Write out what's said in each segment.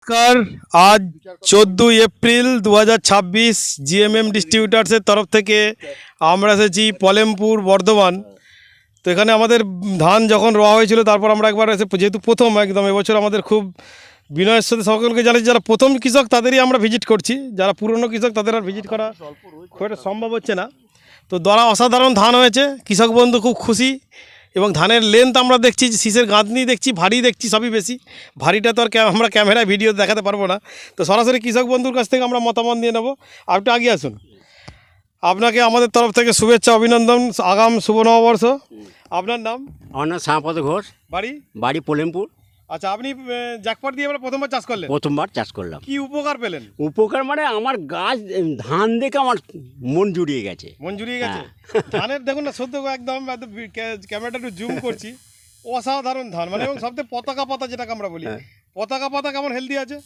নমস্কার। আজ 14 April 2026 GMm ডিস্ট্রিবিউটার্সের তরফ থেকে আমরা এসেছি পলেমপুর বর্ধমান। তো এখানে আমাদের ধান যখন রোয়া হয়েছিল তারপর আমরা একবার এসে, যেহেতু প্রথম একদম এবছর আমাদের খুব বিনয়ের সাথে সকলকে জানাচ্ছি, যারা প্রথম কৃষক তাদেরই আমরা ভিজিট করছি, যারা পুরনো কৃষক তাদের আর ভিজিট করা খুব একটা সম্ভব হচ্ছে না। তো দ্বারা অসাধারণ ধান হয়েছে, কৃষক বন্ধু খুব খুশি। এবং ধানের লেন্থ আমরা দেখছি, শীষের গাঁথনি দেখছি, ভারী দেখছি, সবই বেশি। ভারীটা তো আর আমরা ক্যামেরায় ভিডিও দেখাতে পারবো না, তো সরাসরি কৃষক বন্ধুর কাছ থেকে আমরা মতামত নিয়ে নেবো। একটু আগে আসুন। আপনাকে আমাদের তরফ থেকে শুভেচ্ছা, অভিনন্দন, আগাম শুভ নববর্ষ। আপনার নাম? আমার নাম শ্যামাপদ ঘোষ, বাড়ি পলেমপুর। আচ্ছা, আপনি জ্যাকপট দিয়ে এবার প্রথমবার চাষ করলেন? প্রথমবার চাষ করলাম। কি উপকার পেলেন? উপকার মানে আমার গাছ ধান দেখে আমার মন জুড়িয়ে গেছে। ধানের দেখুন না, সদ্য একদম ক্যামেরাটা একটু জুম করছি, অসাধারণ ধান মানে, এবং সবথেকে পতাকা পাতা যেটাকে আমরা বলি, পতাকা পাতা কেমন হেলদি আছে?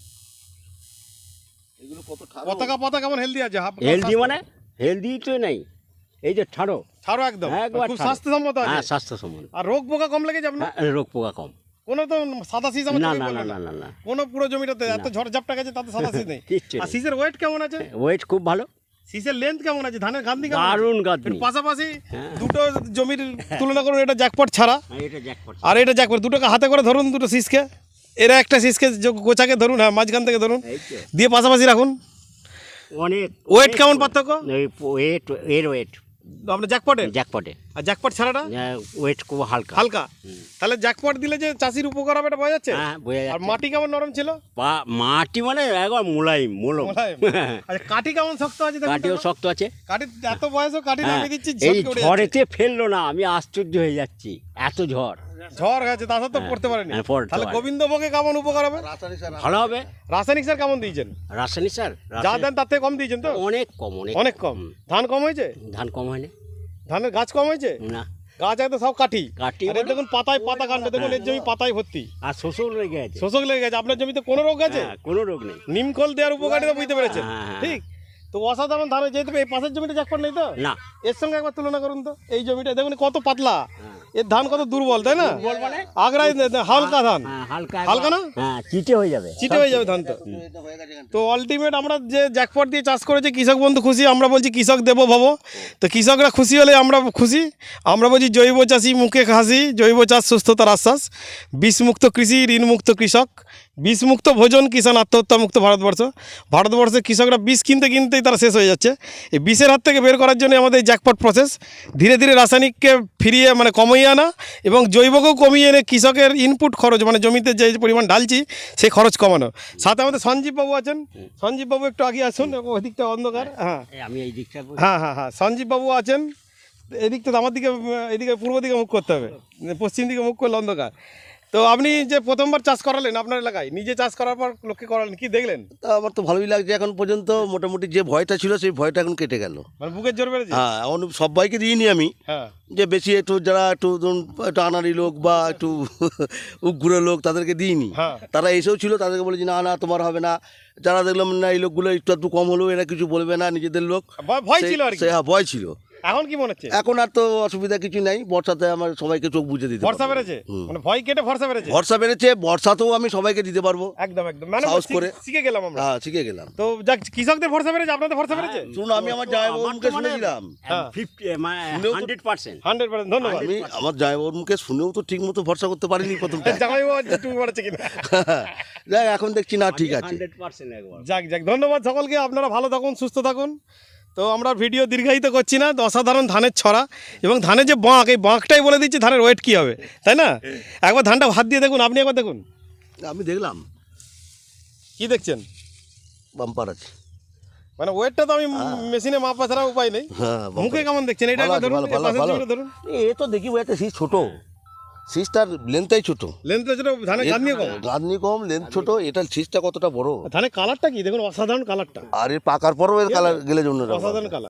পতাকা পাতা কেমন হেলদি আছে? হেলদি মানে হেলদি তো নাই, এই যে ছাড়ো একদম খুব স্বাস্থ্যসম্মত আছে। হ্যাঁ, স্বাস্থ্যসম্মত। আর রোগ পোকা কম লেগেছে আপনার? রোগ পোকা কম। কোনো তো সাদা শীষ? না না না না না, কোনো পুরো জমিটাতে এত ঝড়ঝাপটা গেছে তাতে সাদা শীষ নেই। আর শীষের ওয়েট কেমন আছে? ওয়েট খুব ভালো। শীষের লেন্থ কেমন আছে? ধানের গাঁথনি কেমন? দারুণ গাঁথনি। পাশাপাশি দুটো জমির তুলনা করুন, এটা জ্যাকপট ছাড়া এটা জ্যাকপট আর এটা জ্যাকপট। দুটোকে হাতে করে ধরুন, দুটো শীষকে, এরা একটা শীষকে গোছাকে ধরুন, হ্যাঁ মাঝখান থেকে ধরুন, দিয়ে পাশাপাশি রাখুন। অনেক ওয়েট কেমন পার্থক্য? ওয়েট এর ওয়েট আপনার জ্যাকপটে আর জ্যাকপট ছাড়াটা ওয়েট খুব হালকা হালকা। তাহলে জ্যাকপট দিলে যে চাষির উপকার হবে এটা বোঝা যাচ্ছে। হ্যাঁ, বোঝা যাচ্ছে। আর মাটি কেমন নরম ছিল? মাটি মানে একবার মোলায়েম। আচ্ছা, কাঠি কেমন শক্ত আছে? কাঠিও শক্ত আছে। কাঠি এত বয়সও কাঠি নামিয়ে দিচ্ছি, এই ঝড়েতে ফেললো না, আমি আশ্চর্য হয়ে যাচ্ছি, এত ঝড় গেছে তা সত্ত্বেও পড়তে পারেনি। তাহলে গোবিন্দভোগে কেমন উপকার হবে? ভালো হবে। রাসায়নিক সার কেমন দিয়েছেন? রাসায়নিক সার যা দেন তার থেকে কম দিয়েছেন তো? অনেক কম। ধান কম হয়েছে? ধান কম হয়নি। ধানের গাছ কম হয়েছে না, গাছ একদম সব কাঠি। দেখুন পাতায় পাতা কাণ্ড দেখুন, এর জমি পাতায় ভর্তি। আর শোষক লেগে গেছে। আপনার জমিতে কোনো রোগ আছে? কোনো রোগ নেই। নিমখোল দেওয়ার উপকারিতা বুঝতে পেরেছেন? ঠিক। তো অসাধারণ ধান হয়েছে। এই পাশের জমিটা জ্যাকপট নেই তো? না। এর সঙ্গে একবার তুলনা করুন তো। এই জমিটা দেখুন কত পাতলা, এর ধান কত দুর্বল, তাই না? আগ্রায় হালকা ধান, হালকা না, চিটে হয়ে যাবে ধান। তো আলটিমেট আমরা যে জ্যাকপট দিয়ে চাষ করেছি, কৃষক বন্ধু খুশি, আমরা বলছি কৃষক দেবো ভাবো। তো কৃষকরা খুশি হলে আমরা খুশি। আমরা বলছি জৈব চাষি মুখে হাসি, জৈব চাষ সুস্থতার আশ্বাস, বিষমুক্ত কৃষি, ঋণমুক্ত কৃষক, বিষমুক্ত ভোজন, কিষাণ আত্মহত্যা মুক্ত ভারতবর্ষের কৃষকরা বিষ কিনতেই তারা শেষ হয়ে যাচ্ছে। এই বিষের হাত থেকে বের করার জন্য আমাদের এই জ্যাকপট প্রসেস, ধীরে ধীরে রাসায়নিককে ফিরিয়ে মানে কমিয়ে আনা এবং জৈবকেও কমিয়ে এনে কৃষকের ইনপুট খরচ মানে জমিতে যে পরিমাণ ঢালছি সেই খরচ কমানো। সাথে আমাদের সঞ্জীব বাবু আছেন। সঞ্জীব বাবু একটু আগে আসুন, ওইদিকটা অন্ধকার। আমি এই দিকটা। হ্যাঁ, সঞ্জীব বাবু আছেন। এদিকটা আমার দিকে, এদিকে পূর্ব দিকে মুখ করতে হবে, পশ্চিম দিকে মুখ করলে অন্ধকার। তো আপনি যে প্রথমবার চাষ করালেন আপনার এলাকায়, নিজে চাষ করার পর লোককে করালেন, কি দেখলেন? তা আমার তো ভালোই লাগছে এখন পর্যন্ত। মোটামুটি যে ভয়টা ছিল সেই ভয়টা এখন কেটে গেল। মানে বুকের জোর বেড়েছে? হ্যাঁ, এখন সবাইকে দিইনি আমি। যে বেশি একটু যারা একটু আনারি লোক বা একটু উগ্র লোক তাদেরকে দিইনি। তারা এসেও ছিল, তাদেরকে বলেছি না তোমার হবে না। যারা দেখলাম না এই লোকগুলো একটু কম হলেও এরা কিছু বলবে না, নিজেদের লোক, ভয় ছিল আর কি। হ্যাঁ, ভয় ছিল। এখন কি মনে হচ্ছে? এখন আর তো অসুবিধা কিছু নাই। বর্ষাতে আমার সবাইকে চোখ বুঝে দিতে ভরসা বেড়েছে, মানে ভয় কেটে ভরসা বেড়েছে। বর্ষাতেও আমি সবাইকে দিতে পারবো একদম মানে সাহস করে। শিখে গেলাম আমরা। হ্যাঁ, শিখে গেলাম। তো যাক, কৃষকদের ভরসা বেড়েছে, আপনাদের ভরসা বেড়েছে। শুনুন, আমি আমার জামাইবাবুর মুখে শুনেছিলাম 100%। ধন্যবাদ। আমি আমার জামাইবাবুর মুখে শুনেও তো ঠিক মতো ভরসা করতে পারিনি প্রথমটা। যাক, এখন দেখছি না ঠিক আছে। যাক, ধন্যবাদ সকলকে। আপনারা ভালো থাকুন, সুস্থ থাকুন। তো আমরা ভিডিও দীর্ঘায়িত করছি না। অসাধারণ ধানের ছড়া এবং ধানের যে বাঁক, এই বাঁকটাই বলে দিচ্ছি ধানের ওয়েট কী হবে, তাই না? একবার ধানটা হাত দিয়ে দেখুন, আপনি একবার দেখুন। আমি দেখলাম। কি দেখছেন? বাম্পার আছে, মানে ওয়েটটা তো আমি মেশিনে মাপা ছাড়া উপায় নেই। মুখে কেমন দেখছেন? এটা ধরুন, ধরুন। এ তো দেখি একটা শীষ ছোট, শীষটার লেন্থটাই ছোট। ধানের গাঁথনি কম, লেন্থ ছোট। এটা শীষটা কতটা বড়। ধানের কালারটা কি দেখুন, অসাধারণ কালারটা। আর এর পাকার পরও এর কালার গেলে জন্য অসাধারণ কালার।